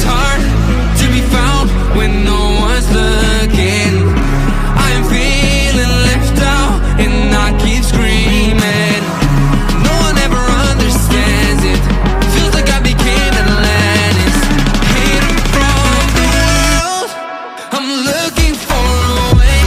is hard to be found when no one's looking. I am feeling left out and I keep screaming. No one ever understands it. Feels like I became Atlantis, hidden from the world. I'm looking for a way.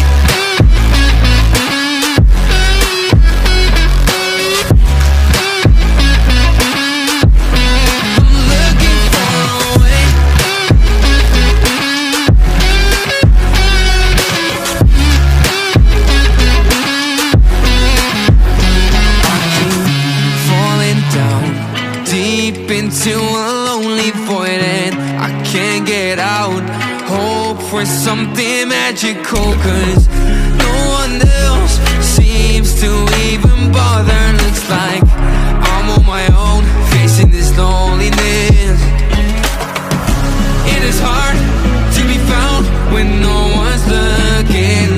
Into a lonely void and I can't get out. Hope for something magical, cause no one else seems to even bother. Looks like I'm on my own, facing this loneliness. It is hard to be found when no one's looking.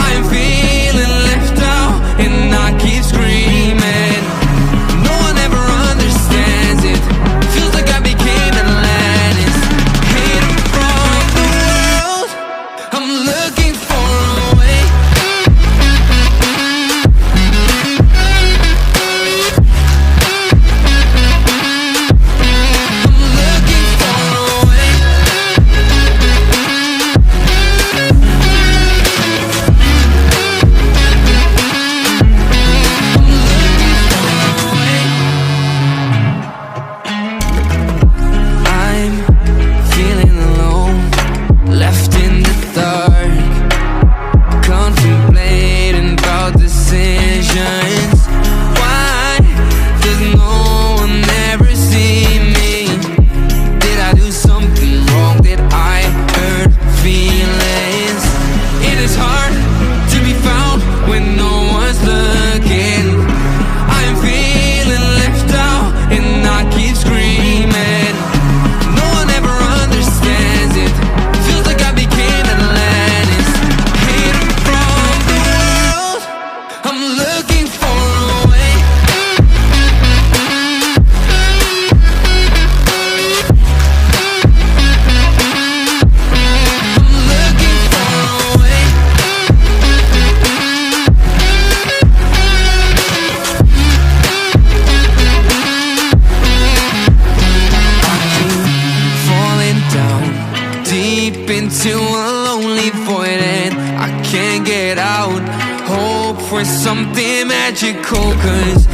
I am feeling left out and I keep screaming. No one ever understands it. Feels like I became Atlantis, hidden from the world. I'm looking for a way. I'm looking for a way. Into a lonely void and I can't get out. Hope for something magical, cause